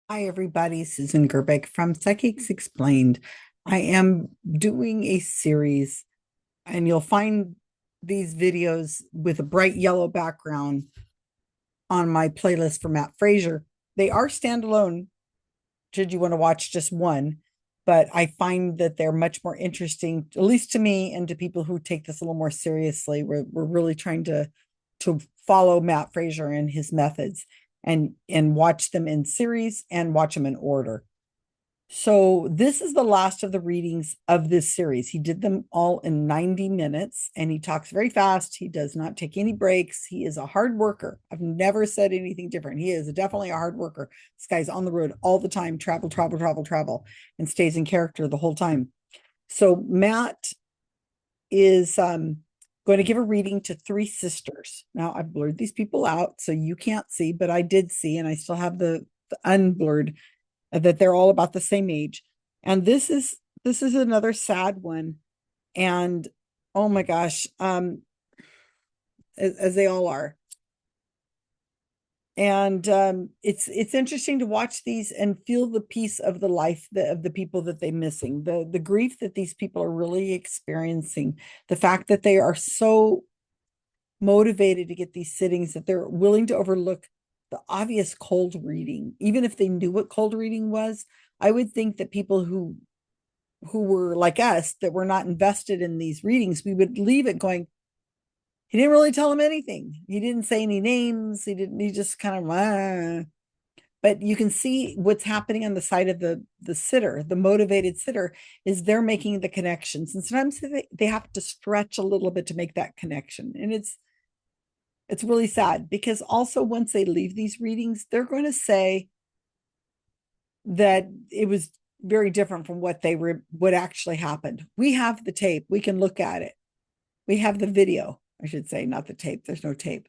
Hi, everybody. Susan Gerbeck from Psychics Explained. I am doing a series, and you'll find these videos with a bright yellow background on my playlist for Matt Fraser. They are standalone, should you want to watch just one, but I find that they're much more interesting, at least to me and to people who take this a little more seriously. We're really trying to follow Matt Fraser and his methods and watch them in series and watch them in order. So this is the last of the readings of this series. He did them all in 90 minutes and he talks very fast. He does not take any breaks. He is a hard worker. I've never said anything different. He is definitely a hard worker. This guy's on the road all the time, travel, travel, travel, travel, and stays in character the whole time. So Matt is going to give a reading to three sisters. Now I've blurred these people out so you can't see, but I did see, and I still have the unblurred that they're all about the same age. And this is another sad one. And oh my gosh, as they all are. And it's interesting to watch these and feel the piece of the life of the people that they're missing, the grief that these people are really experiencing, the fact that they are so motivated to get these sittings that they're willing to overlook the obvious cold reading, even if they knew what cold reading was. I would think that people who were like us, that were not invested in these readings, we would leave it going, he didn't really tell him anything. He didn't say any names. He just kind of, but you can see what's happening on the side of the sitter, the motivated sitter, is they're making the connections. And sometimes they have to stretch a little bit to make that connection. And it's really sad because also once they leave these readings, they're going to say that it was very different from what actually happened. We have the tape. We can look at it. We have the video, I should say, not the tape. There's no tape.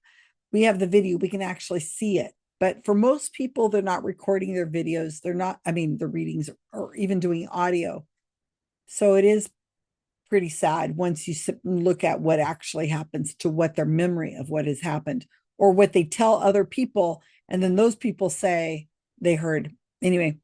We have the video. We can actually see it. But for most people, they're not recording their videos. They're not, I mean, the readings or even doing audio. So it is pretty sad once you sit and look at what actually happens to what their memory of what has happened or what they tell other people. And then those people say they heard. Anyway,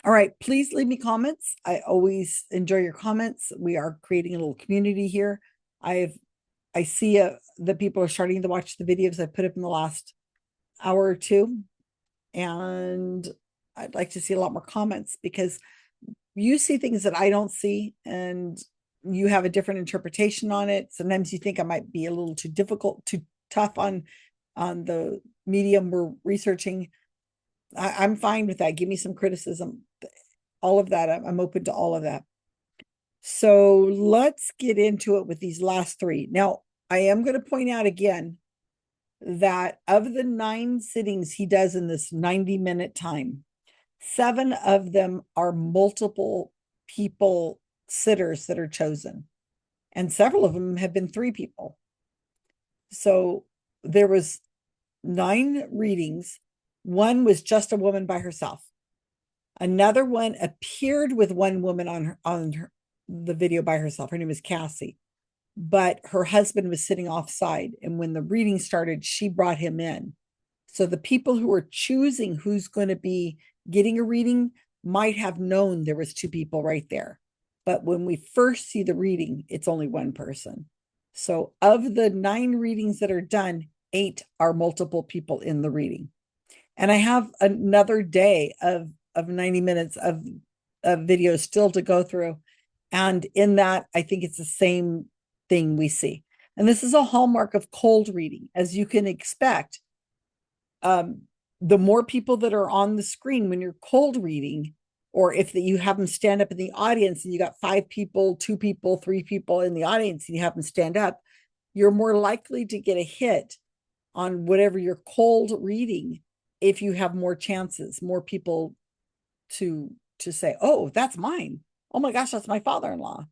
all right, please leave me comments. I always enjoy your comments. We are creating a little community here. I see that people are starting to watch the videos I put up in the last hour or two, and I'd like to see a lot more comments because you see things that I don't see, and you have a different interpretation on it. Sometimes you think I might be a little too difficult, too tough on the medium we're researching. I'm fine with that. Give me some criticism. All of that. I'm open to all of that. So let's get into it with these last three. Now, I am going to point out again that of the 9 sittings he does in this 90-minute time, 7 of them are multiple people sitters that are chosen, and several of them have been 3 people. So there was 9 readings. One was just a woman by herself. Another one appeared with one woman the video by herself. Her name is Cassie, but her husband was sitting offside. And when the reading started, she brought him in. So the people who are choosing who's going to be getting a reading might have known there was 2 people right there. But when we first see the reading, it's only one person. So of the 9 readings that are done, 8 are multiple people in the reading. And I have another day of 90 minutes of videos still to go through. And in that, I think it's the same thing we see. And this is a hallmark of cold reading, as you can expect. The more people that are on the screen when you're cold reading, or if you have them stand up in the audience and you got 5 people, 2 people, 3 people in the audience, and you have them stand up, you're more likely to get a hit on whatever you're cold reading if you have more chances, more people to say, oh, that's mine. Oh my gosh, that's my father-in-law.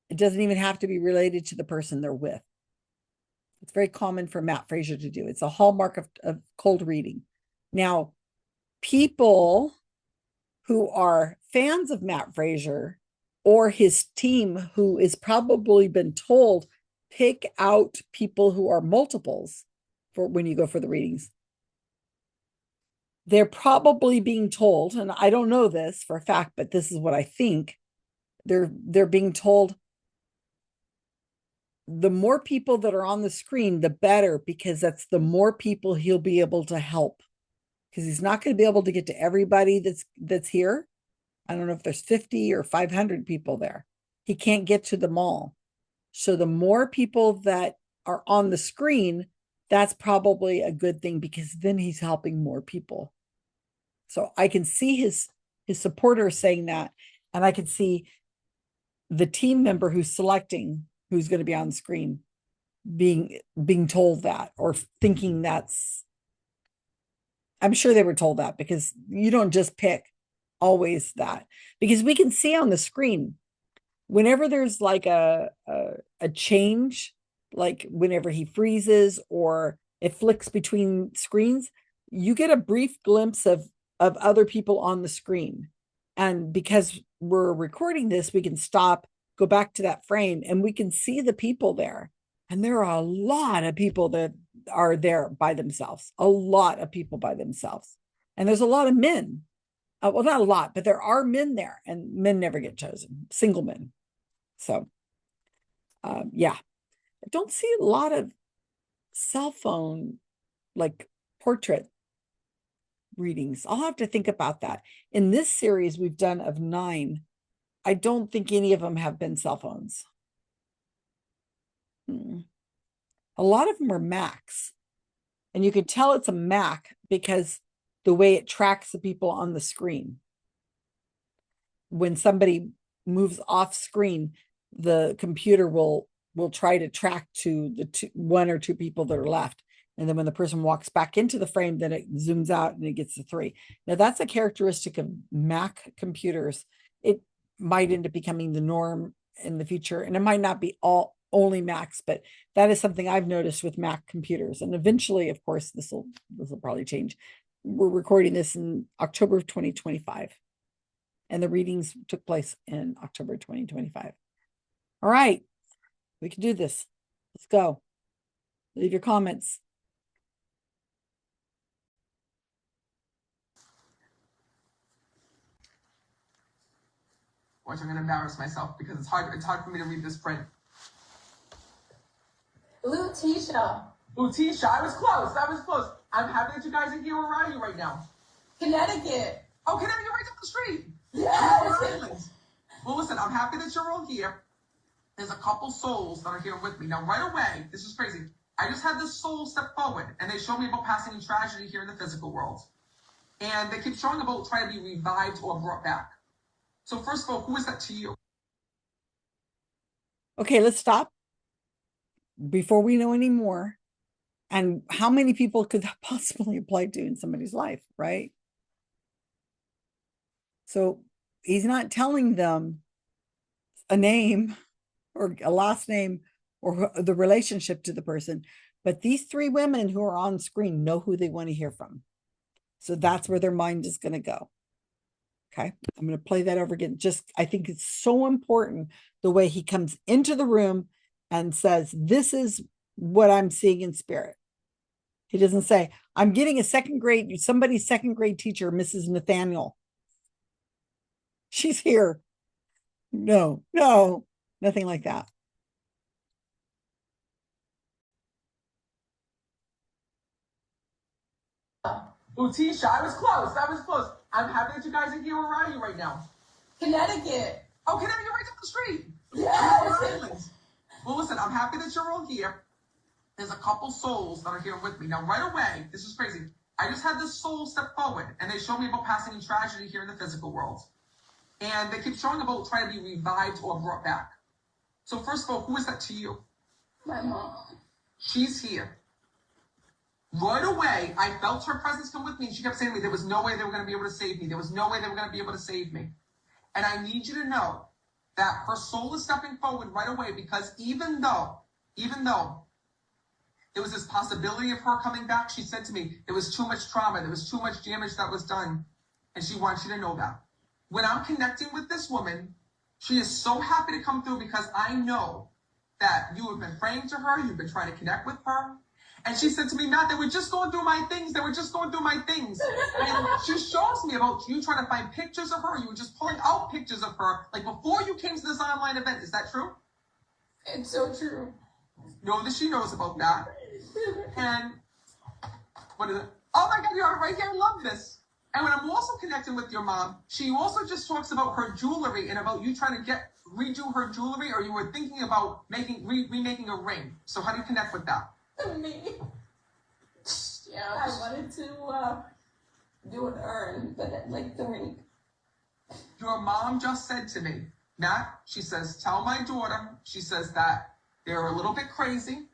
It doesn't even have to be related to the person they're with. It's very common for Matt Fraser to do. It's a hallmark of cold reading. Now, people who are fans of Matt Fraser or his team, who is probably been told, pick out people who are multiples for when you go for the readings. they're probably being told, and I don't know this for a fact, but this is what I think. They're being told the more people that are on the screen, the better, because that's the more people he'll be able to help. Because he's not going to be able to get to everybody that's here. I don't know if there's 50 or 500 people there. He can't get to them all. So the more people that are on the screen, that's probably a good thing, because then he's helping more people. So I can see his supporters saying that, and I can see the team member who's selecting who's going to be on screen being told that, or thinking that's, I'm sure they were told that, because you don't just pick always that, because we can see on the screen whenever there's like a change, like whenever he freezes or it flicks between screens, you get a brief glimpse of other people on the screen. And because we're recording this, we can stop, go back to that frame, and we can see the people there. And there are a lot of people that are there by themselves, a lot of people by themselves. And there's a lot of men. Well, not a lot, but there are men there, and men never get chosen, single men. So, yeah, I don't see a lot of cell phone like portrait readings. I'll have to think about that. In this series we've done of 9, I don't think any of them have been cell phones. A lot of them are Macs, and you can tell it's a Mac because the way it tracks the people on the screen. When somebody moves off screen, the computer will try to track to the 1 or 2 people that are left. And then when the person walks back into the frame, then it zooms out and it gets to 3. Now that's a characteristic of Mac computers. It might end up becoming the norm in the future, and it might not be only Macs, but that is something I've noticed with Mac computers. And eventually, of course, this will probably change. We're recording this in October of 2025, and the readings took place in October 2025. All right, we can do this. Let's go. Leave your comments. Watch, I'm gonna embarrass myself because it's hard for me to read this print. Lutetia. Lutetia, I was close. I'm happy that you guys are here. Where are you right now? Connecticut. Oh, Connecticut, right down the street. Yes. Well, listen, I'm happy that you're all here. There's a couple souls that are here with me. Now, right away, this is crazy. I just had this soul step forward, and they showed me about passing in tragedy here in the physical world. And they keep showing about trying to be revived or brought back. So first of all, who is that to you? Okay, let's stop before we know any more. And how many people could that possibly apply to in somebody's life, right? So he's not telling them a name or a last name or the relationship to the person, but these 3 women who are on screen know who they want to hear from. So that's where their mind is going to go. Okay, I'm going to play that over again. I think it's so important the way he comes into the room and says, this is what I'm seeing in spirit. He doesn't say, I'm getting somebody's second grade teacher, Mrs. Nathaniel. She's here. No, nothing like that. Lutetia, I was close. I'm happy that you guys are here. Where are you right now? Connecticut. Oh, Connecticut, right down the street. Yes. Well, listen, I'm happy that you're all here. There's a couple souls that are here with me. Now, right away, this is crazy. I just had this soul step forward, and they showed me about passing in tragedy here in the physical world. And they keep showing about trying to be revived or brought back. So first of all, who is that to you? My mom. She's here. Right away, I felt her presence come with me, and she kept saying to me, there was no way they were going to be able to save me. There was no way they were going to be able to save me. And I need you to know that her soul is stepping forward right away, because even though there was this possibility of her coming back, she said to me, there was too much trauma, there was too much damage that was done, and she wants you to know that. When I'm connecting with this woman, she is so happy to come through, because I know that you have been praying to her, you've been trying to connect with her, And she said to me, Matt, they were just going through my things. They were just going through my things. And she shows me about you trying to find pictures of her. You were just pulling out pictures of her, like before you came to this online event. Is that true? It's so true. Know that she knows about that. And what is it? Oh my God, you're right here. I love this. And when I'm also connecting with your mom, she also just talks about her jewelry and about you trying to redo her jewelry, or you were thinking about remaking a ring. So how do you connect with that? Me. Yeah, I wanted to do an urn, but like the ring. Your mom just said to me, Matt, she says, tell my daughter, she says that they're a little bit crazy.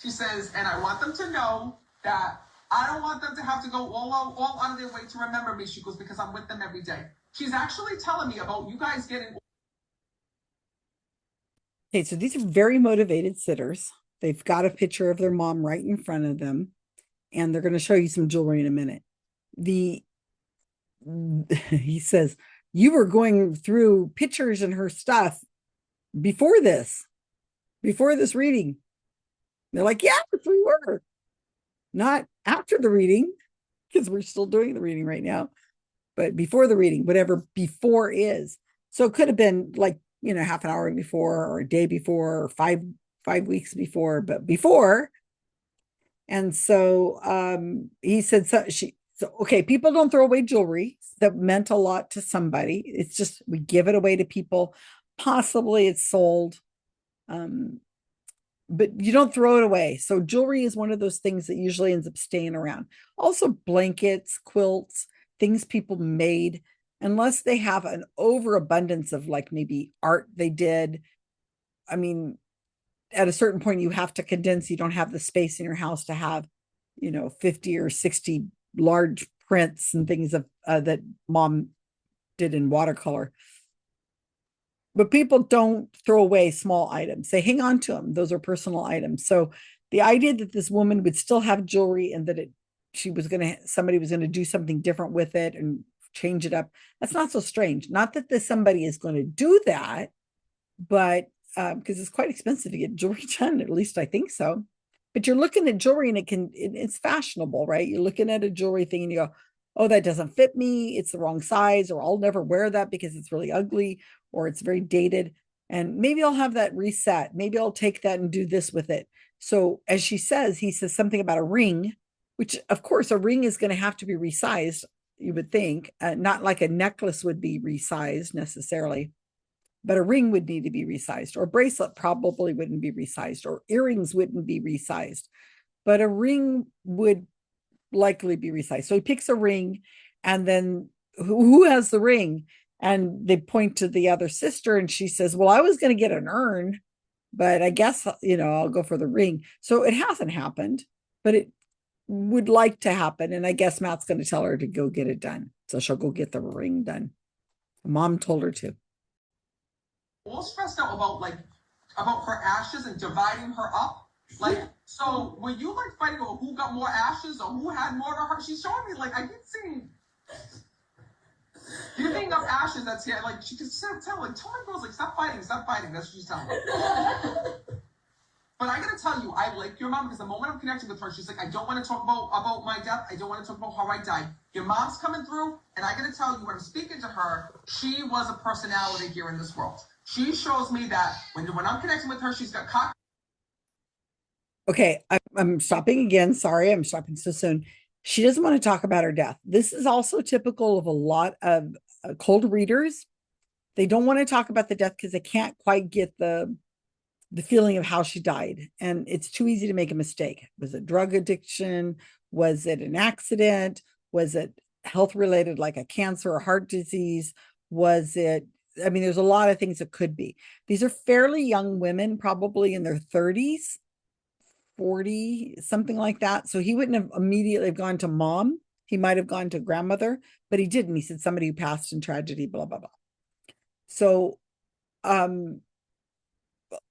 She says, and I want them to know that I don't want them to have to go all out of their way to remember me. She goes, because I'm with them every day. She's actually telling me about you guys getting. Okay, so these are very motivated sitters. They've got a picture of their mom right in front of them, and they're going to show you some jewelry in a minute. He says, you were going through pictures and her stuff before this reading. They're like, yes, we were. Not after the reading, because we're still doing the reading right now, but before the reading, whatever before is. So it could have been like, half an hour before, or a day before, or five weeks before, but before. And so he said, okay, people don't throw away jewelry that meant a lot to somebody. It's just, we give it away to people. Possibly it's sold. But you don't throw it away. So jewelry is one of those things that usually ends up staying around. Also blankets, quilts, things people made, unless they have an overabundance of like maybe art they did. I mean, at a certain point you have to condense. You don't have the space in your house to have, 50 or 60 large prints and things of that mom did in watercolor. But people don't throw away small items. They hang on to them. Those are personal items. So the idea that this woman would still have jewelry and that somebody was going to do something different with it and change it up, that's not so strange. Not that somebody is going to do that, but because it's quite expensive to get jewelry done, at least I think so. But you're looking at jewelry and it's fashionable, right? You're looking at a jewelry thing and you go, oh, that doesn't fit me. It's the wrong size, or I'll never wear that because it's really ugly, or it's very dated. And maybe I'll have that reset. Maybe I'll take that and do this with it. So as he says something about a ring, which of course a ring is going to have to be resized, you would think, not like a necklace would be resized necessarily, but a ring would need to be resized, or a bracelet probably wouldn't be resized, or earrings wouldn't be resized, but a ring would likely be resized. So he picks a ring, and then who has the ring? And they point to the other sister, and she says, well, I was going to get an urn, but I guess, I'll go for the ring. So it hasn't happened, but it would like to happen. And I guess Matt's going to tell her to go get it done. So she'll go get the ring done. Mom told her to. All stressed out about her ashes and dividing her up. Like, so were you like fighting over who got more ashes or who had more to her? She's showing me like I keep seeing. You think of ashes that's here, like she just tell my girls like stop fighting. That's what she's telling me. But I gotta tell you, I like your mom because the moment I'm connecting with her, she's like, I don't want to talk about my death. I don't want to talk about how I died. Your mom's coming through, and I gotta tell you, when I'm speaking to her, she was a personality here in this world. She shows me that when I'm connecting with her, she's got cock. Okay, I'm stopping again. Sorry, I'm stopping so soon. She doesn't want to talk about her death. This is also typical of a lot of cold readers. They don't want to talk about the death because they can't quite get the feeling of how she died. And it's too easy to make a mistake. Was it drug addiction? Was it an accident? Was it health related, like a cancer or heart disease? Was it, there's a lot of things it could be. These are fairly young women, probably in their 30s, 40, something like that. So he wouldn't have immediately gone to mom. He might have gone to grandmother, but he didn't. He said somebody who passed in tragedy, blah, blah, blah. So,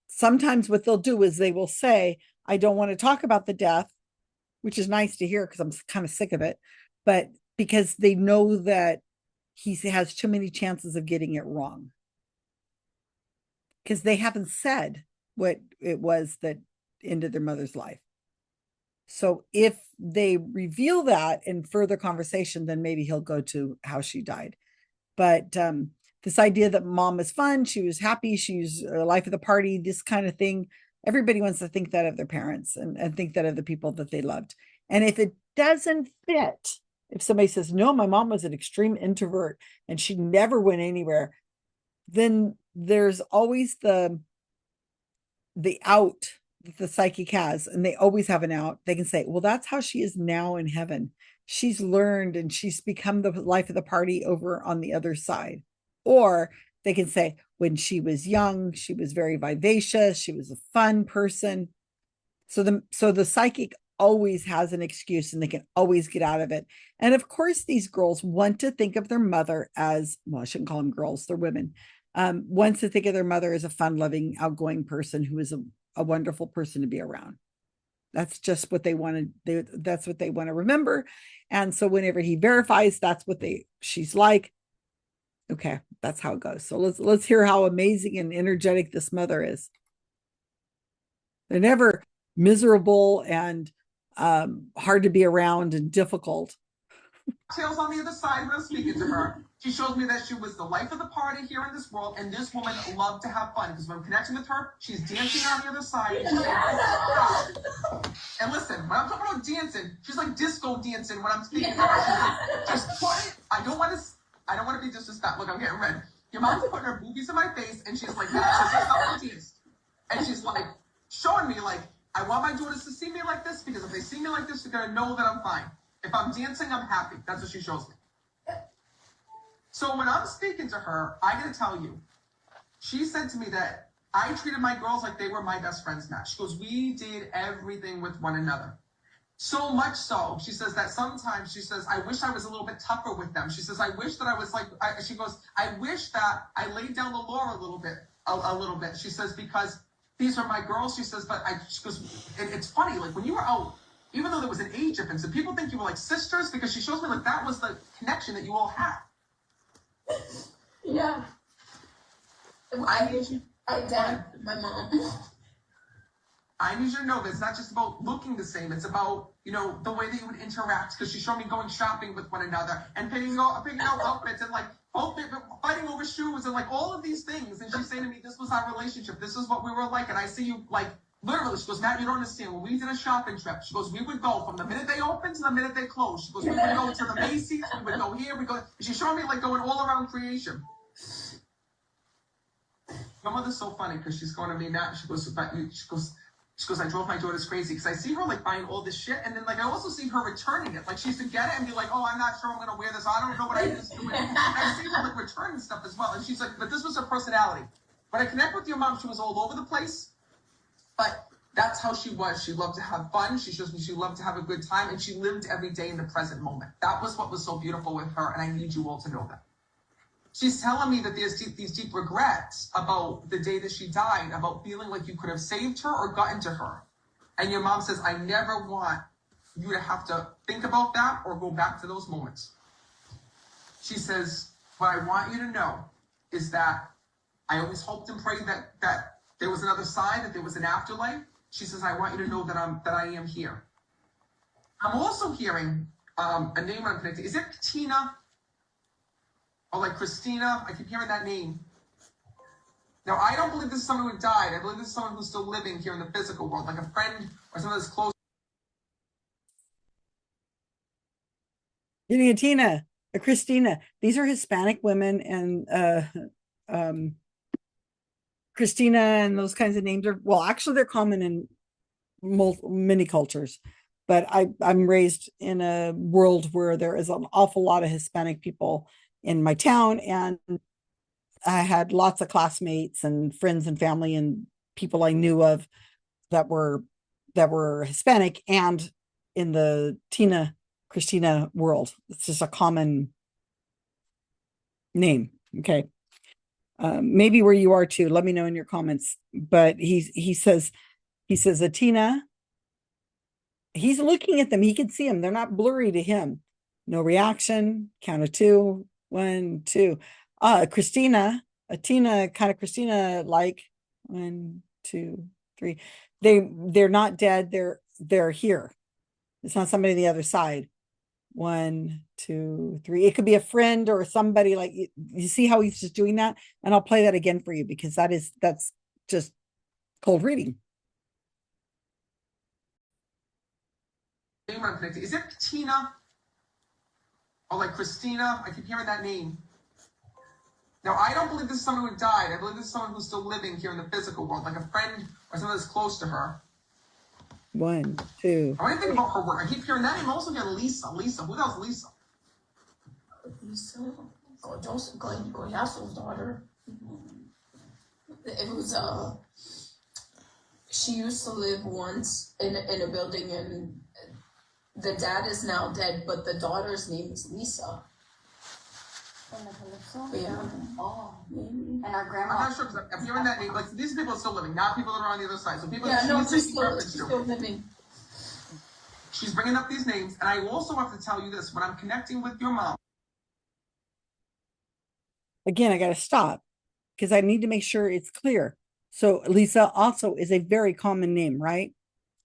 sometimes what they'll do is they will say, I don't want to talk about the death, which is nice to hear because I'm kind of sick of it, but because they know that he has too many chances of getting it wrong. Because they haven't said what it was that ended their mother's life. So if they reveal that in further conversation, then maybe he'll go to how she died. But this idea that mom was fun, she was happy, she was life of the party, this kind of thing. Everybody wants to think that of their parents and think that of the people that they loved. And if it doesn't fit, if somebody says, no, my mom was an extreme introvert and she never went anywhere, then there's always the out that the psychic has, and they always have an out. They can say, well, that's how she is now in heaven. She's learned and she's become the life of the party over on the other side. Or they can say, when she was young, she was very vivacious, she was a fun person. So the psychic always has an excuse and they can always get out of it. And of course, these girls want to think of their mother as, well, I shouldn't call them girls, they're women. Wants to think of their mother as a fun-loving, outgoing person who is a wonderful person to be around. That's just what they want to. That's what they want to remember. And so whenever he verifies, that's what she's like. Okay, that's how it goes. So let's hear how amazing and energetic this mother is. They're never miserable and hard to be around and difficult. Tails on the other side when I'm speaking to her. She shows me that she was the life of the party here in this world, and this woman loved to have fun because when I'm connecting with her, she's dancing on the other side. And listen, when I'm talking about dancing, she's like disco dancing when I'm speaking to her. She's like, just put it. I don't want to be disrespectful. Look, I'm getting red. Your mom's putting her boobies in my face, and she's like, and she's like showing me like, I want my daughters to see me like this because if they see me like this, they're gonna know that I'm fine. If I'm dancing, I'm happy. That's what she shows me. So when I'm speaking to her, I gotta tell you, she said to me that I treated my girls like they were my best friends, Matt. She goes, we did everything with one another. So much so, she says that sometimes, she says, I wish I was a little bit tougher with them. She says, I wish that I was like, she goes, I wish that I laid down the law a little bit. She says, because these are my girls. She says, she goes, it's funny, like when you were out, even though there was an age difference, and people think you were like sisters, because she shows me like that was the connection that you all had. Yeah. I did. My mom. I need you to know that it's not just about looking the same. It's about, the way that you would interact, because she showed me going shopping with one another and picking out outfits and like fighting over shoes and like all of these things. And she's saying to me, this was our relationship. This is what we were like. And I see you like, literally, she goes, Matt, you don't understand. When we did a shopping trip, she goes, we would go from the minute they opened to the minute they closed. She goes, we would go to the Macy's, we would go here, we go. And she's showing me like going all around creation. My mother's so funny because she's going to me now. She goes, I drove my daughters crazy because I see her like buying all this shit, and then like I also see her returning it. Like she used to get it and be like, oh, I'm not sure I'm gonna wear this. I don't know what I used to wear. I see her like returning stuff as well, and she's like, but this was her personality. When I connect with your mom, she was all over the place. But that's how she was. She loved to have fun. She shows me she loved to have a good time. And she lived every day in the present moment. That was what was so beautiful with her. And I need you all to know that. She's telling me that there's these deep regrets about the day that she died, about feeling like you could have saved her or gotten to her. And your mom says, I never want you to have to think about that or go back to those moments. She says, what I want you to know is that I always hoped and prayed that there was another side, that there was an afterlife. She says, I want you to know that I am here. I'm also hearing a name I'm connected. Is it Tina? Or like Christina? I keep hearing that name. Now, I don't believe this is someone who died. I believe this is someone who's still living here in the physical world, like a friend or someone that's close. Getting a Tina, a Christina. These are Hispanic women, and Christina and those kinds of names are, well, actually they're common in many cultures, but I'm raised in a world where there is an awful lot of Hispanic people in my town, and I had lots of classmates and friends and family and people I knew of that were Hispanic and in the Christina world. It's just a common name. Okay. Maybe where you are too. Let me know in your comments. But he says Atina. He's looking at them. He can see them. They're not blurry to him. No reaction. Count of 2. 1, 2. Christina, Atina, kind of Christina like 1, 2, 3. They're not dead. They're here. It's not somebody on the other side. 1, 2, 3. It could be a friend or somebody like you see how he's just doing that? And I'll play that again for you because that's just cold reading. Name I'm connected. Is it Tina? Or like Christina? I keep hearing that name. Now, I don't believe this is someone who died. I believe this is someone who's still living here in the physical world, like a friend or someone that's close to her. 1, 2. I want to think about her work. I keep hearing that name. I'm also hearing Lisa. Lisa. Who the hell's Lisa? Lisa, Goyaso's daughter. It was she used to live once in a building, and the dad is now dead, but the daughter's name is Lisa. Yeah. Oh, maybe. And our I'm grandma. not sure because I'm hearing that name. Like these people are still living, not people that are on the other side. So people Yeah, that no, she's she's taking reference still to. living. She's bringing up these names, and I also have to tell you this: when I'm connecting with your mom. Again, I got to stop because I need to make sure it's clear. So Lisa also is a very common name, right?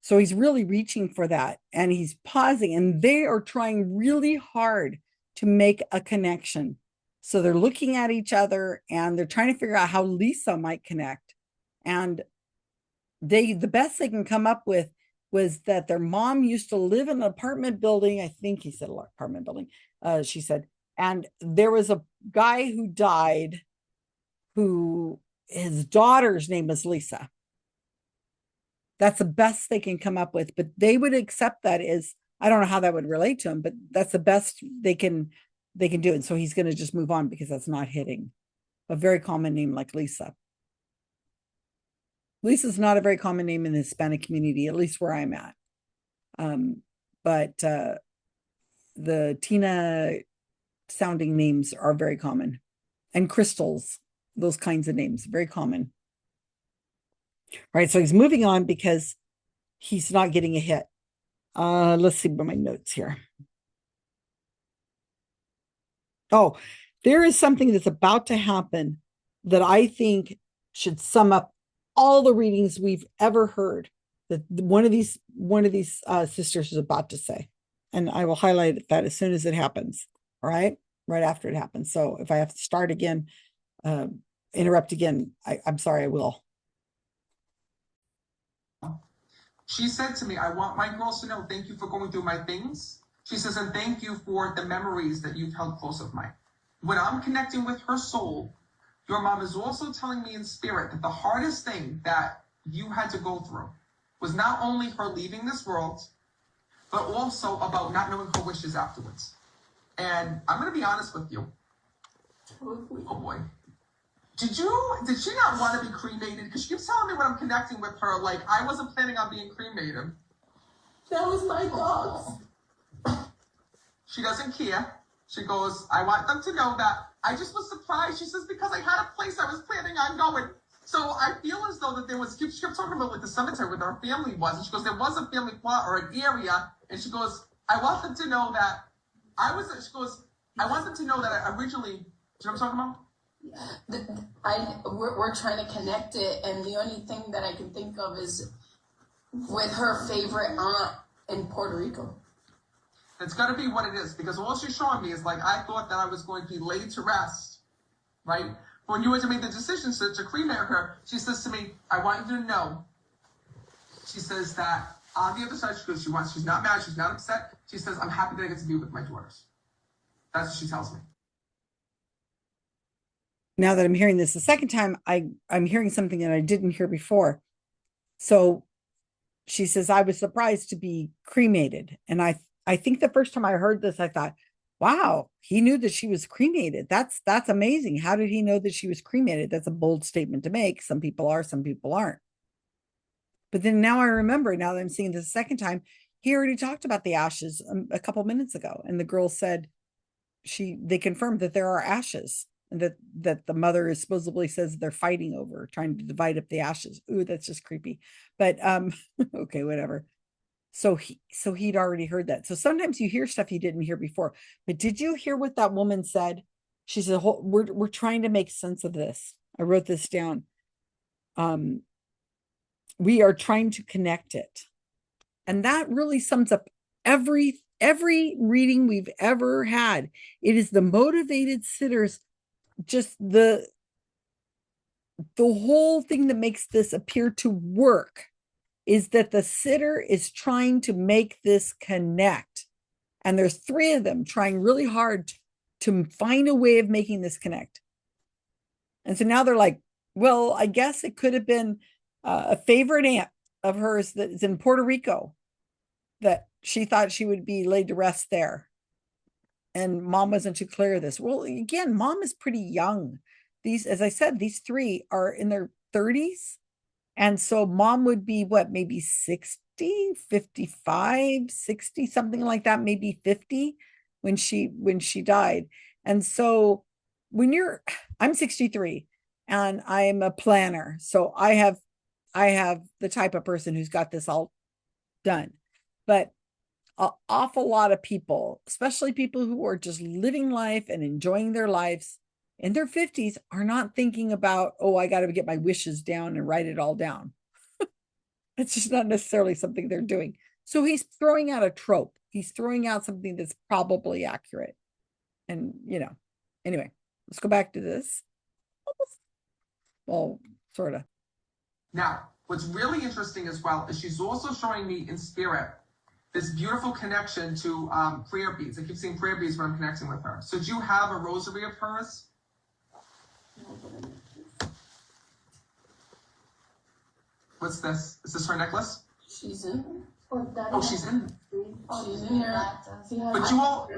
So he's really reaching for that and he's pausing, and they are trying really hard to make a connection. So they're looking at each other and they're trying to figure out how Lisa might connect. And the best they can come up with was that their mom used to live in an apartment building. I think he said apartment building. She said, and there was a guy who died who his daughter's name was Lisa. That's the best they can come up with, but they would accept that as, I don't know how that would relate to him, but that's the best they can do. And so he's going to just move on because that's not hitting. A very common name like Lisa. Lisa's not a very common name in the Hispanic community, at least where I'm at. But the Tina sounding names are very common, and crystals, those kinds of names, very common. All right, so he's moving on because he's not getting a hit. Let's see my notes here. Oh, there is something that's about to happen that I think should sum up all the readings we've ever heard that one of these sisters is about to say. And I will highlight that as soon as it happens. All right. Right after it happens. So if I have to start again, interrupt again, I'm sorry, I will. She said to me, I want my girls to know, thank you for going through my things. She says, and thank you for the memories that you've held close of mine. When I'm connecting with her soul, your mom is also telling me in spirit that the hardest thing that you had to go through was not only her leaving this world, but also about not knowing her wishes afterwards. And I'm going to be honest with you. Oh boy. Did she not want to be cremated? Because she keeps telling me when I'm connecting with her, like, I wasn't planning on being cremated. That was my thoughts. She doesn't care. She goes, I want them to know that I just was surprised. She says, because I had a place I was planning on going. So I feel as though that she kept talking about what the cemetery with our family was. And she goes, there was a family plot or an area. And she goes, I want them to know that I want them to know that I originally, do you know what I'm talking about? We're trying to connect it, and the only thing that I can think of is with her favorite aunt in Puerto Rico. It's got to be what it is, because all she's showing me is like, I thought that I was going to be laid to rest, right? When you were to make the decision to cremate her, she says to me, I want you to know. She says that on the other side, she goes, she's not mad, she's not upset. She says, I'm happy that I get to be with my daughters. That's what she tells me. Now that I'm hearing this the second time, I'm hearing something that I didn't hear before. So she says, I was surprised to be cremated. And I think the first time I heard this, I thought, wow, he knew that she was cremated. That's amazing. How did he know that she was cremated? That's a bold statement to make. Some people are, some people aren't. But then now I remember, now that I'm seeing this a second time, he already talked about the ashes a couple minutes ago. And the girl said they confirmed that there are ashes. And that the mother is supposedly says they're fighting over, trying to divide up the ashes. Ooh, that's just creepy. But okay, whatever. So he'd already heard that. So sometimes you hear stuff you didn't hear before. But did you hear what that woman said? She said, we're trying to make sense of this. I wrote this down. We are trying to connect it. And that really sums up every reading we've ever had, it is the motivated sitters, just the whole thing that makes this appear to work is that the sitter is trying to make this connect. And there's three of them trying really hard to find a way of making this connect. And so now they're like, well, I guess it could have been a favorite aunt of hers that is in Puerto Rico that she thought she would be laid to rest there. And mom wasn't too clear of this. Well, again, mom is pretty young. These, as I said, these three are in their 30s. And so mom would be what, maybe 60, 55, 60, something like that, maybe 50 when she died. And so I'm 63 and I'm a planner. So I have the type of person who's got this all done. But an awful lot of people, especially people who are just living life and enjoying their lives in their 50s, are not thinking about, oh, I got to get my wishes down and write it all down. It's just not necessarily something they're doing. So he's throwing out a trope. He's throwing out something that's probably accurate. And, anyway, let's go back to this. Well, sort of. Now, what's really interesting as well is she's also showing me in spirit this beautiful connection to prayer beads. I keep seeing prayer beads when I'm connecting with her. So do you have a rosary of hers? What's this? Is this her necklace? She's in. Oh, she's in. She's in here. But you all,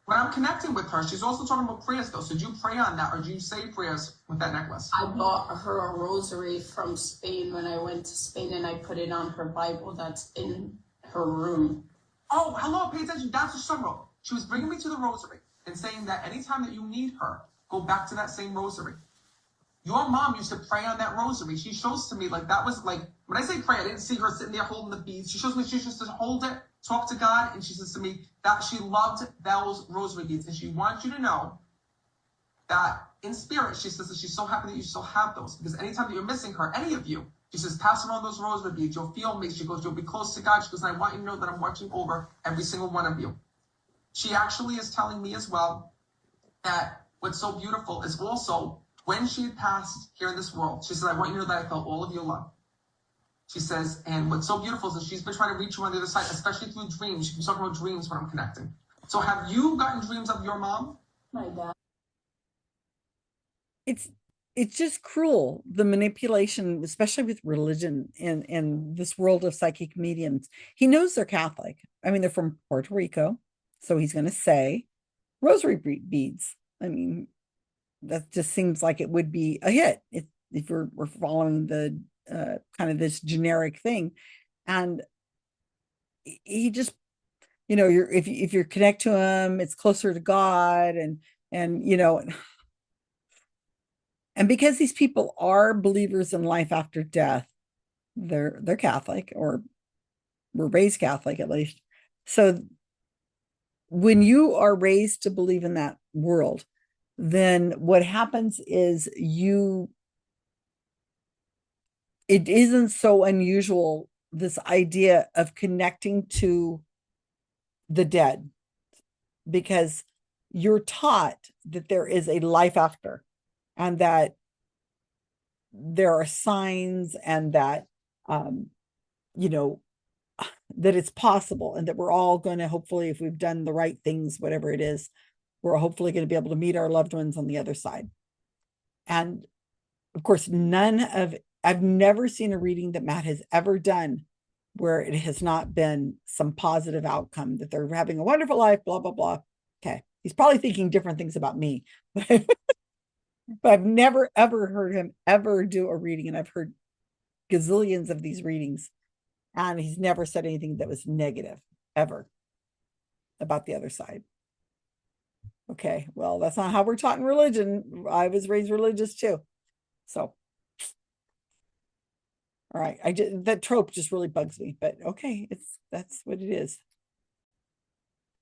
when I'm connecting with her, she's also talking about prayers though. So do you pray on that or do you say prayers with that necklace? I bought her a rosary from Spain when I went to Spain and I put it on her Bible that's in her room. Oh, hello, pay attention. That's what she wrote. She was bringing me to the rosary and saying that anytime that you need her, go back to that same rosary. Your mom used to pray on that rosary. She shows to me like that was like, when I say pray, I didn't see her sitting there holding the beads. She shows me she used to hold it, talk to God, and she says to me that she loved those rosary beads. And she wants you to know that in spirit, she says that she's so happy that you still have those. Because anytime that you're missing her, any of you, she says, pass around those rosary beads. You'll feel me. She goes, you'll be close to God. She goes, and I want you to know that I'm watching over every single one of you. She actually is telling me as well that what's so beautiful is also when she had passed here in this world, she said, I want you to know that I felt all of your love. She says, and what's so beautiful is that she's been trying to reach you on the other side, especially through dreams. She's talking about dreams when I'm connecting. So have you gotten dreams of your mom? My dad. It's just cruel, the manipulation, especially with religion and this world of psychic mediums. He knows they're Catholic. I mean, they're from Puerto Rico. So he's going to say rosary beads. I mean, that just seems like it would be a hit if we're following the kind of this generic thing. And he just, if you connect to him, it's closer to God, and and because these people are believers in life after death, they're Catholic, or were raised Catholic at least. So when you are raised to believe in that world, then what happens is it isn't so unusual, this idea of connecting to the dead, because you're taught that there is a life after, and that there are signs, and that that it's possible, and that we're all going to, hopefully, if we've done the right things, whatever it is, we're hopefully going to be able to meet our loved ones on the other side. And of course, I've never seen a reading that Matt has ever done where it has not been some positive outcome, that they're having a wonderful life, blah, blah, blah. Okay. He's probably thinking different things about me, but I've never, ever heard him ever do a reading. And I've heard gazillions of these readings, and he's never said anything that was negative ever about the other side. Okay, well, that's not how we're taught in religion. I was raised religious too. So, all right, that trope just really bugs me, but okay, that's what it is.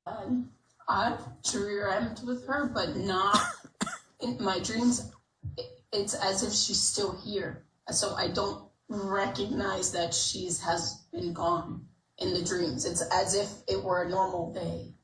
I've dreamt with her, but not in my dreams. It's as if she's still here, so I don't recognize that has been gone in the dreams. It's as if it were a normal day.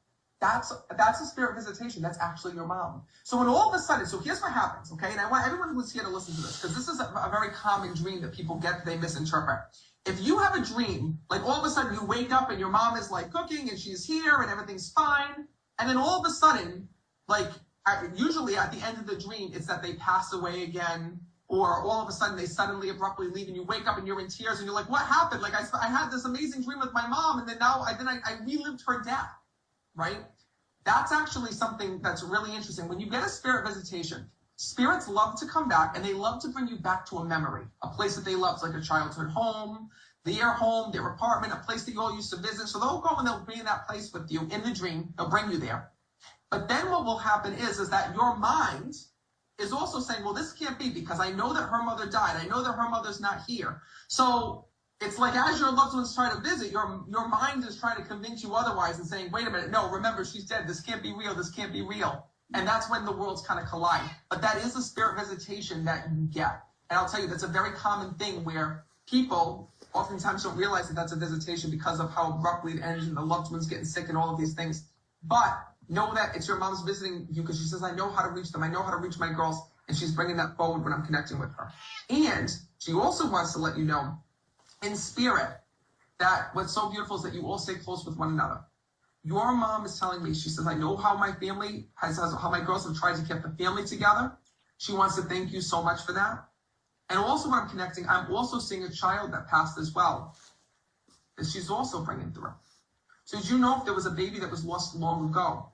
That's a spirit visitation. That's actually your mom. So when all of a sudden, so here's what happens, okay? And I want everyone who's here to listen to this, because this is a very common dream that people get, they misinterpret. If you have a dream, like all of a sudden you wake up and your mom is like cooking and she's here and everything's fine, and then all of a sudden, like usually at the end of the dream, it's that they pass away again, or all of a sudden they suddenly abruptly leave and you wake up and you're in tears and you're like, what happened? Like I had this amazing dream with my mom and then now I relived her death. Right? That's actually something that's really interesting. When you get a spirit visitation, spirits love to come back and they love to bring you back to a memory, a place that they loved, like a childhood home, their apartment, a place that you all used to visit. So they'll go and they'll be in that place with you in the dream. They'll bring you there. But then what will happen is that your mind is also saying, well, this can't be because I know that her mother died. I know that her mother's not here. So it's like as your loved ones try to visit, your mind is trying to convince you otherwise and saying, wait a minute, no, remember, she's dead. This can't be real. This can't be real. And that's when the worlds kind of collide. But that is a spirit visitation that you get. And I'll tell you, that's a very common thing where people oftentimes don't realize that that's a visitation because of how abruptly it ends and the loved ones getting sick and all of these things. But know that it's your mom's visiting you because she says, I know how to reach them. I know how to reach my girls. And she's bringing that forward when I'm connecting with her. And she also wants to let you know in spirit that what's so beautiful is that you all stay close with one another. Your mom is telling me, she says, I know how my family how my girls have tried to keep the family together. She wants to thank you so much for that. And also when I'm connecting, I'm also seeing a child that passed as well, that she's also bringing through. So did you know if there was a baby that was lost long ago?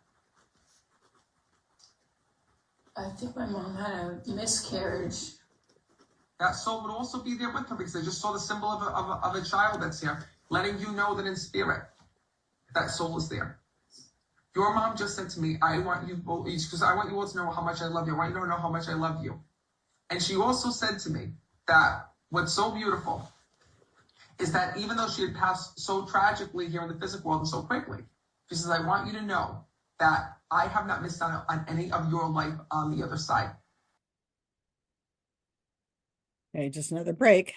I think my mom had a miscarriage. That soul would also be there with her because I just saw the symbol of a child that's here, letting you know that in spirit, that soul is there. Your mom just said to me, I want you both, because I want you all to know how much I love you. I want you to know how much I love you. And she also said to me that what's so beautiful is that even though she had passed so tragically here in the physical world and so quickly, she says, I want you to know that I have not missed out on any of your life on the other side. Okay, just another break.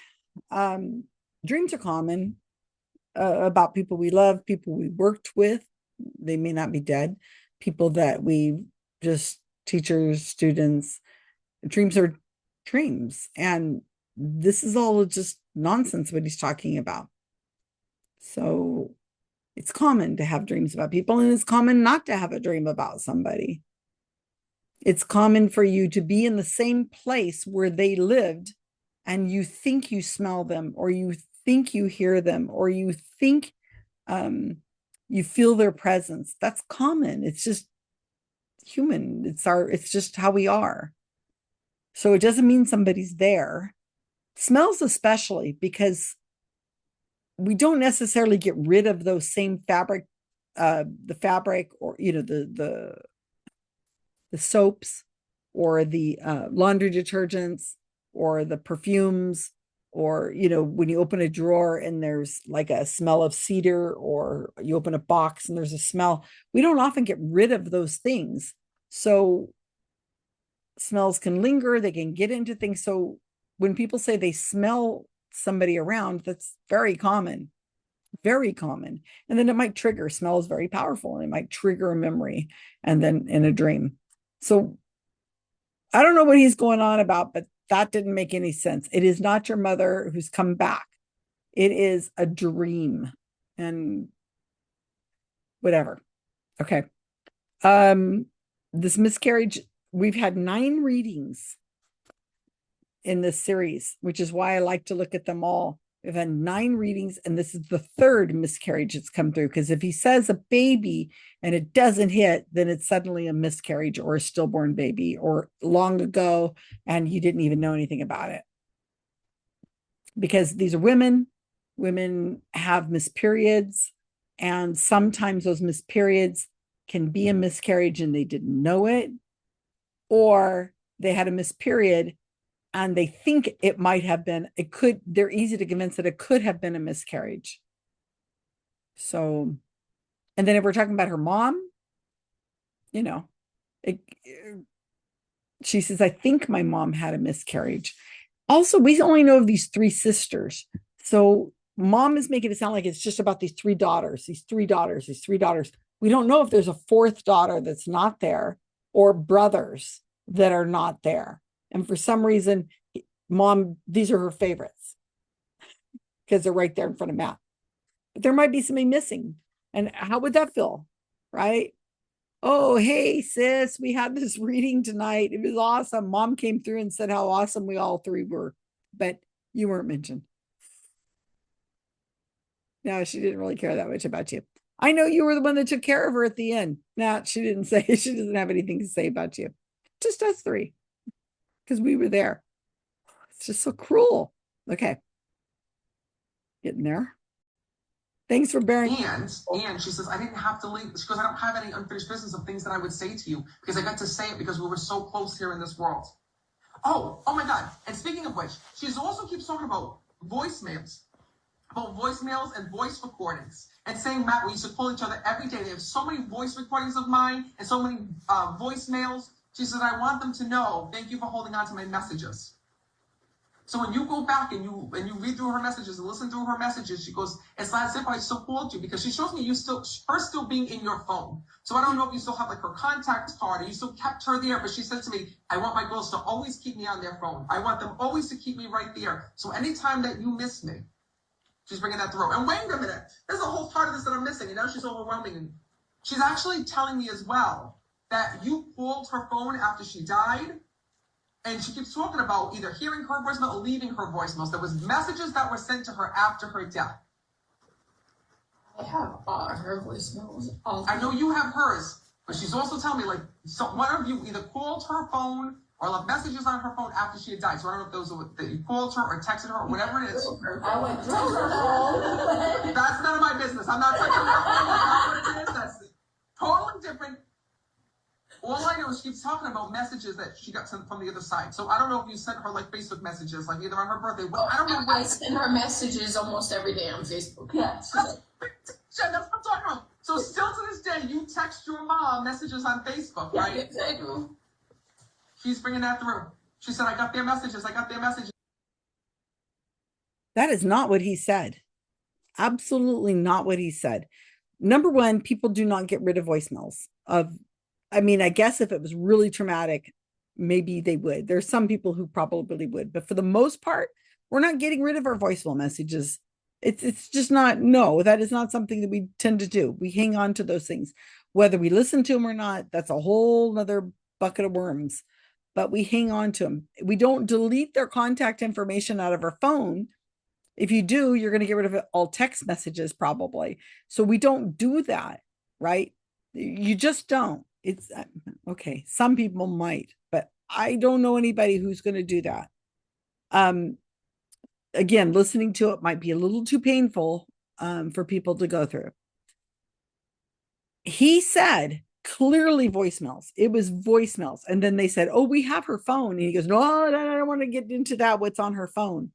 Dreams are common about people we love, people we worked with. They may not be dead. People that we just, teachers, students. Dreams are dreams. And this is all just nonsense what he's talking about. So it's common to have dreams about people, and it's common not to have a dream about somebody. It's common for you to be in the same place where they lived and you think you smell them, or you think you hear them, or you think you feel their presence. That's common. It's just human. It's just how we are. So it doesn't mean somebody's there. Smells especially, because we don't necessarily get rid of those same fabric, the fabric, or the soaps, or the laundry detergents, or the perfumes, or when you open a drawer and there's like a smell of cedar, or you open a box and there's a smell. We don't often get rid of those things. So smells can linger, they can get into things. So when people say they smell somebody around, that's very common. Very common. And then it might trigger. Smell is very powerful, and it might trigger a memory, and then in a dream. So I don't know what he's going on about, but that didn't make any sense. It is not your mother who's come back. It is a dream, and whatever. Okay. This miscarriage, we've had 9 readings in this series, which is why I like to look at them all. We've had 9 readings, and this is the 3rd miscarriage that's come through. Because if he says a baby and it doesn't hit, then it's suddenly a miscarriage or a stillborn baby, or long ago and you didn't even know anything about it. Because these are women. Women have missed periods, and sometimes those missed periods can be a miscarriage and they didn't know it, or they had a missed period and they think it might have been, they're easy to convince that it could have been a miscarriage. So, and then if we're talking about her mom, she says, I think my mom had a miscarriage. Also, we only know of these 3 sisters. So mom is making it sound like it's just about these three daughters, these three daughters, these three daughters. We don't know if there's a fourth daughter that's not there or brothers that are not there. And for some reason, mom, these are her favorites because they're right there in front of Matt. But there might be somebody missing. And how would that feel? Right? Oh, hey, sis, we had this reading tonight. It was awesome. Mom came through and said how awesome we all three were, but you weren't mentioned. No, she didn't really care that much about you. I know you were the one that took care of her at the end. No, she didn't say, she doesn't have anything to say about you. Just us three, because we were there. It's just so cruel. Okay. Getting there. Thanks for bearing. And she says, I didn't have to leave. She goes, I don't have any unfinished business of things that I would say to you because I got to say it because we were so close here in this world. Oh my God. And speaking of which, she's also keeps talking about voicemails and voice recordings and saying, Matt, we used to call each other every day. They have so many voice recordings of mine and so many voicemails. She said, I want them to know, thank you for holding on to my messages. So when you go back and you read through her messages and listen through her messages, she goes, it's not as if I still called you because she shows me her still being in your phone. So I don't know if you still have like her contact card or you still kept her there, but she said to me, I want my girls to always keep me on their phone. I want them always to keep me right there. So anytime that you miss me, she's bringing that through. And wait a minute, there's a whole part of this that I'm missing. And now she's overwhelming. And she's actually telling me as well that you called her phone after she died. And she keeps talking about either hearing her voicemail or leaving her voicemails. There was messages that were sent to her after her death. I have her voicemails. I know you have hers, but she's also telling me like one of you either called her phone or left messages on her phone after she had died. So I don't know if those are that you called her or texted her or whatever it is. I went through her phone. That's none of my business. I'm not touching her phone. That's what it is. That's totally different. All I know is she keeps talking about messages that she got sent from the other side. So I don't know if you sent her like Facebook messages, like either on her birthday. Well, I don't know. I send her messages almost every day on Facebook. Yeah. That's what I'm talking about. So still to this day, you text your mom messages on Facebook, right? Yes, I do. She's bringing that through. She said, I got their messages. That is not what he said. Absolutely not what he said. Number one, people do not get rid of voicemails I mean, I guess if it was really traumatic, maybe they would. There's some people who probably would, but for the most part, we're not getting rid of our voicemail messages. It's just not, no, that is not something that we tend to do. We hang on to those things, whether we listen to them or not. That's a whole nother bucket of worms, but we hang on to them. We don't delete their contact information out of our phone. If you do, you're going to get rid of all text messages probably. So we don't do that, right? You just don't. It's okay. Some people might, but I don't know anybody who's going to do that. Again, listening to it might be a little too painful for people to go through. He said clearly voicemails. It was voicemails. And then they said, oh, we have her phone. And he goes, no, I don't want to get into that. What's on her phone?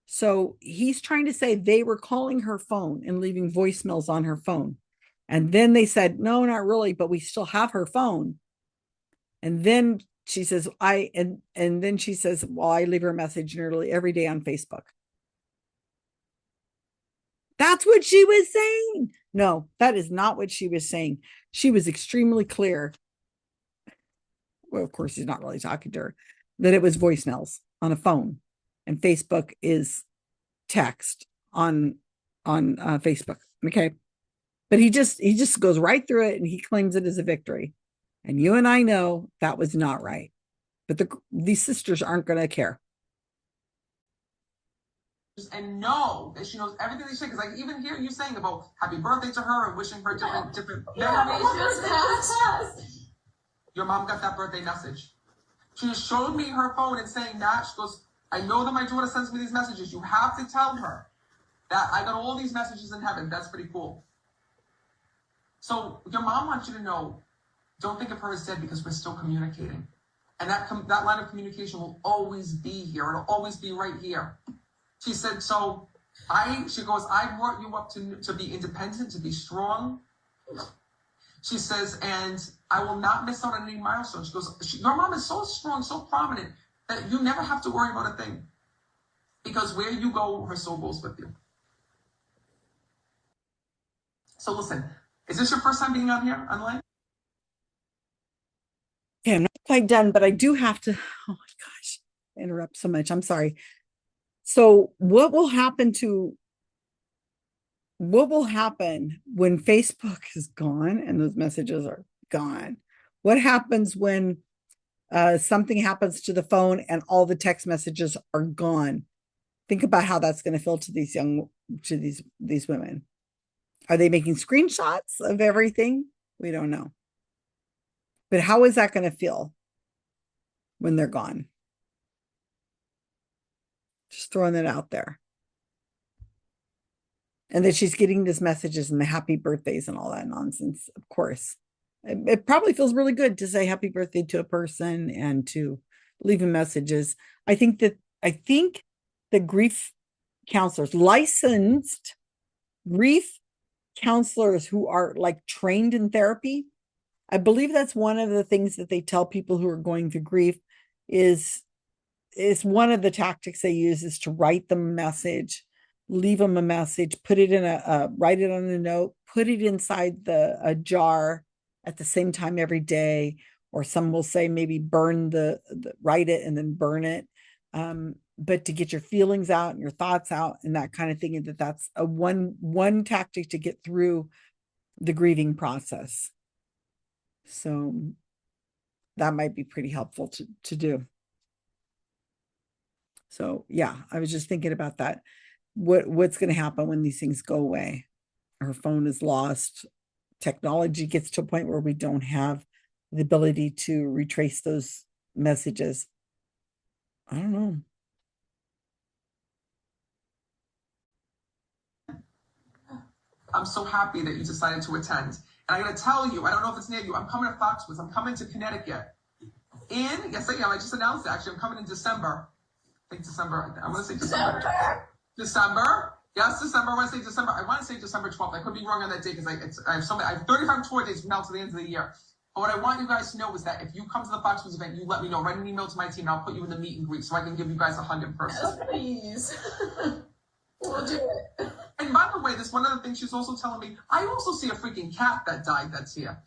So he's trying to say they were calling her phone and leaving voicemails on her phone. And then they said, no, not really, but we still have her phone. And then she says, and then she says, well, I leave her a message nearly every day on Facebook. That's what she was saying. No, that is not what she was saying. She was extremely clear. Well, of course, he's not really talking to her, that it was voicemails on a phone, and Facebook is text on Facebook. Okay. But he just goes right through it and he claims it as a victory. And you and I know that was not right. But these sisters aren't going to care. And know that she knows everything they say. Because I even hear you saying about happy birthday to her and wishing her different memories. Your mom got that birthday message. She just showed me her phone and saying that. She goes, I know that my daughter sends me these messages. You have to tell her that I got all these messages in heaven. That's pretty cool. So your mom wants you to know, don't think of her as dead because we're still communicating. And that line of communication will always be here. It'll always be right here. She said, so she goes, I brought you up to be independent, to be strong. She says, and I will not miss out on any milestones. She goes, your mom is so strong, so prominent that you never have to worry about a thing. Because where you go, her soul goes with you. So listen, is this your first time being on here online? Okay, I'm not quite done, but I do have to, oh my gosh, interrupt so much. I'm sorry. So what will happen when Facebook is gone and those messages are gone? What happens when something happens to the phone and all the text messages are gone? Think about how that's going to feel to these women. Are they making screenshots of everything? We don't know. But how is that going to feel when they're gone? Just throwing it out there. And that she's getting these messages and the happy birthdays and all that nonsense, of course. It probably feels really good to say happy birthday to a person and to leave messages. I think the grief counselors, licensed grief counselors who are like trained in therapy, I believe that's one of the things that they tell people who are going through grief is one of the tactics they use is to write them a message, leave them a message, put it in write it on a note, put it inside a jar at the same time every day. Or some will say maybe burn write it and then burn it. But to get your feelings out and your thoughts out and that kind of thing, and that's a one tactic to get through the grieving process. So that might be pretty helpful to do. So yeah, I was just thinking about that. What's going to happen when these things go away? Her phone is lost. Technology gets to a point where we don't have the ability to retrace those messages. I don't know. I'm so happy that you decided to attend. And I got to tell you, I don't know if it's near you. I'm coming to Foxwoods. I'm coming to Connecticut. Yes, I am. I just announced it. Actually, I'm coming in December. I think December. I want to say December. December. Yes, December. I want to say December. I want to say December 12th. I could be wrong on that date because I have 35 tour dates from now to the end of the year. But what I want you guys to know is that if you come to the Foxwoods event, you let me know. Write an email to my team, and I'll put you in the meet and greet so I can give you guys a hug in person. Yes, please. We'll do it. And by the way, this one other thing she's also telling me, I also see a freaking cat that died that's here.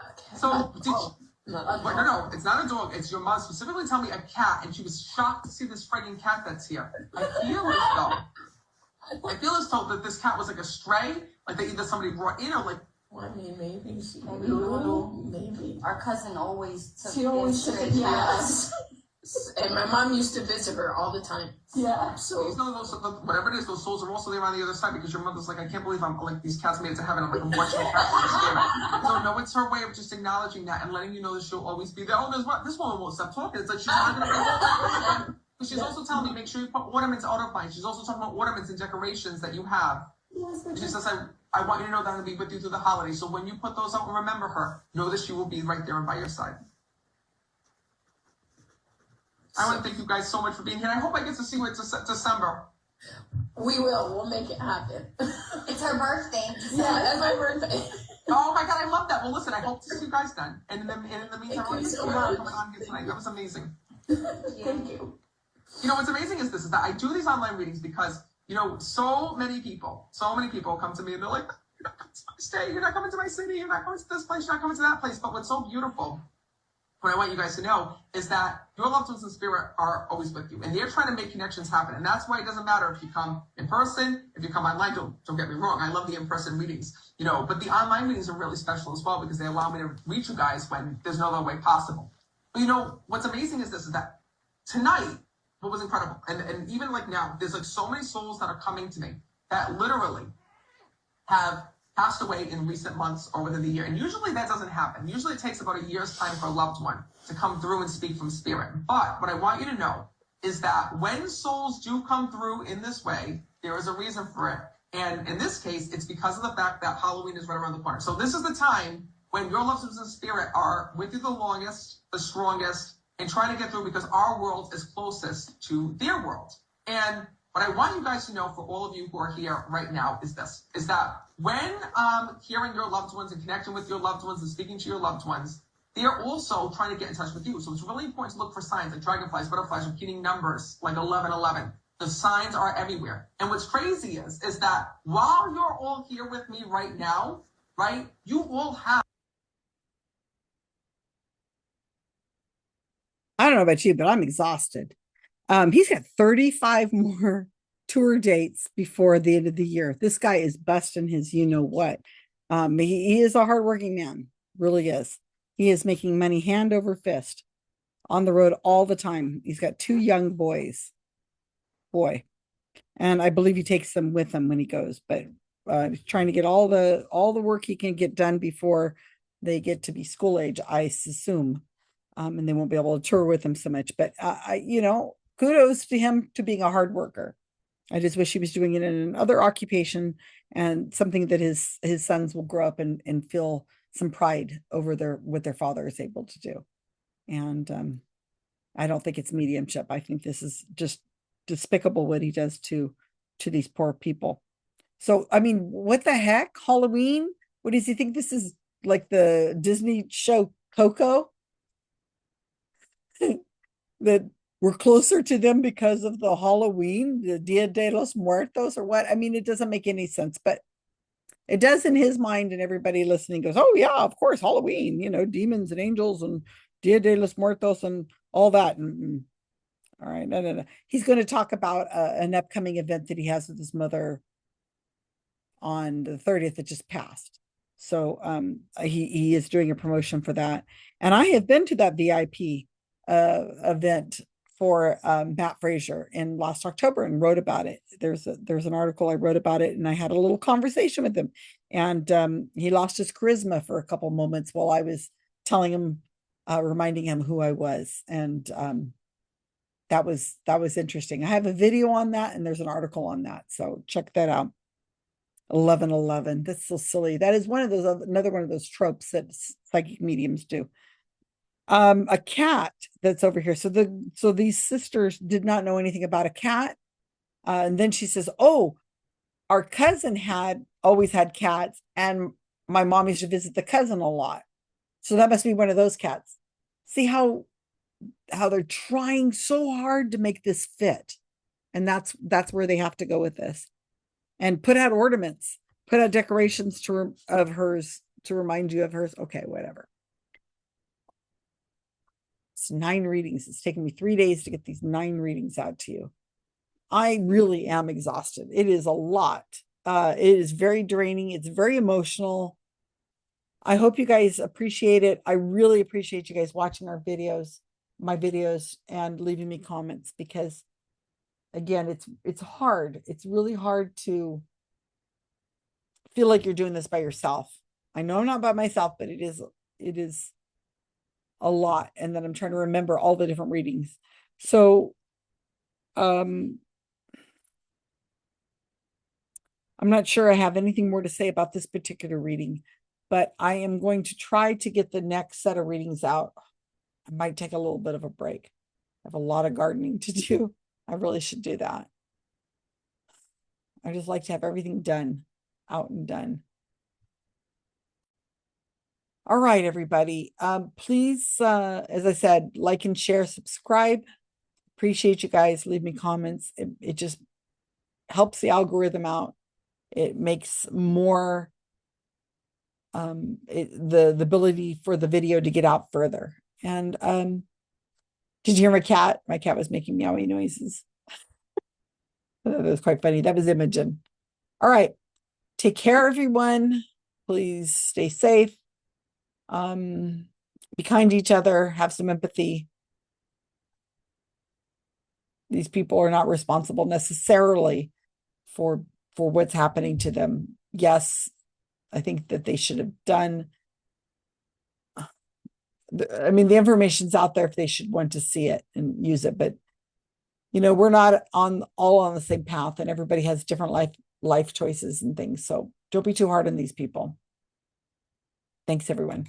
Okay. So did no, it's not a dog. It's your mom specifically telling me a cat, and she was shocked to see this freaking cat that's here. I feel as though that this cat was like a stray, like that either somebody brought in or like. Well, I mean, maybe maybe. Our cousin always took She always took it. Yes. And my mom used to visit her all the time. Yeah. So whatever it is, those souls are also there on the other side because your mother's like, I can't believe I'm like these cats made it to heaven. I'm like, I'm watching the cat. So no, it's her way of just acknowledging that and letting you know that she'll always be there. Oh, this woman won't stop talking. It's like she's not gonna be. But she's also telling me make sure you put ornaments out. She's also talking about ornaments and decorations that you have. Yes, she says, I want you to know that I'm gonna be with you through the holidays. So when you put those out and remember her, know that she will be right there and by your side. I want to thank you guys so much for being here. I hope I get to see you in December. We will. We'll make it happen. It's her birthday. Yeah, that's my birthday. Oh my God, I love that. Well, listen, I hope to see you guys then. And in the meantime, Thank you so coming much. on here tonight. That was amazing. Thank you. You know, what's amazing is this, is that I do these online readings because, you know, so many people come to me and they're like, you're not coming to my state, you're not coming to my city, you're not coming to this place, you're not coming to that place. But what's so beautiful, what I want you guys to know is that your loved ones in spirit are always with you, and they're trying to make connections happen. And that's why it doesn't matter if you come in person, if you come online. Don't get me wrong, I love the in-person meetings, you know, but the online meetings are really special as well because they allow me to reach you guys when there's no other way possible. But you know, what's amazing is this, is that tonight, what was incredible, and even like now, there's like so many souls that are coming to me that literally have passed away in recent months or within the year. And usually that doesn't happen. Usually it takes about a year's time for a loved one to come through and speak from spirit. But what I want you to know is that when souls do come through in this way, there is a reason for it. And in this case, it's because of the fact that Halloween is right around the corner. So this is the time when your loved ones in spirit are with you the longest, the strongest, and trying to get through because our world is closest to their world. And what I want you guys to know, for all of you who are here right now, is this, is that when hearing your loved ones and connecting with your loved ones and speaking to your loved ones, they're also trying to get in touch with you. So it's really important to look for signs like dragonflies, butterflies, repeating numbers like 1111. The signs are everywhere. And what's crazy is that while you're all here with me right now, right, you all have. I don't know about you, but I'm exhausted. He's got 35 more tour dates before the end of the year. This guy is busting his you know what. He is a hardworking man, really is. He is making money hand over fist on the road all the time. He's got two young boys. Boy. And I believe he takes them with him when he goes, but he's trying to get all the work he can get done before they get to be school age, I assume. And they won't be able to tour with him so much. But kudos to him to being a hard worker. I just wish he was doing it in another occupation and something that his sons will grow up and feel some pride over what their father is able to do. And I don't think it's mediumship. I think this is just despicable what he does to these poor people. So, I mean, what the heck? Halloween? What does he think this is, like the Disney show Coco? That we're closer to them because of the Halloween, the Dia de los Muertos, or what? I mean, it doesn't make any sense, but it does in his mind, and everybody listening goes, oh yeah, of course, Halloween, demons and angels and Dia de los Muertos and all that. All right, no. He's going to talk about an upcoming event that he has with his mother on the 30th that just passed. So he is doing a promotion for that. And I have been to that VIP event for Matt Fraser in last October and wrote about it. There's an article I wrote about it, and I had a little conversation with him. And he lost his charisma for a couple moments while I was telling him, reminding him who I was. And that was interesting. I have a video on that, and there's an article on that. So check that out. 1111. That's so silly. That is another one of those tropes that psychic mediums do. A cat that's over here. So these sisters did not know anything about a cat. And then she says, oh, our cousin had always had cats, and my mom used to visit the cousin a lot. So that must be one of those cats. See how they're trying so hard to make this fit. And that's where they have to go with this. And put out ornaments, put out decorations of hers to remind you of hers. Okay, whatever. It's 9 readings. It's taken me 3 days to get these 9 readings out to you. I really am exhausted. It is a lot. It is very draining. It's very emotional. I hope you guys appreciate it. I really appreciate you guys watching my videos, and leaving me comments, because again, it's hard. It's really hard to feel like you're doing this by yourself. I know I'm not by myself, but it is a lot. And then I'm trying to remember all the different readings. So I'm not sure I have anything more to say about this particular reading, but I am going to try to get the next set of readings out. I might take a little bit of a break. I have a lot of gardening to do. I really should do that. I just like to have everything done, out and done. All right, everybody. Please, as I said, like and share, subscribe. Appreciate you guys. Leave me comments. It just helps the algorithm out. It makes more the ability for the video to get out further. And did you hear my cat? My cat was making meowy noises. That was quite funny. That was Imogen. All right. Take care, everyone. Please stay safe. Be kind to each other. Have some empathy. These people are not responsible necessarily for what's happening to them. Yes, I think that they should have done. I mean, the information's out there if they should want to see it and use it, but we're not all on the same path, and everybody has different life choices and things. So don't be too hard on these people. Thanks, everyone.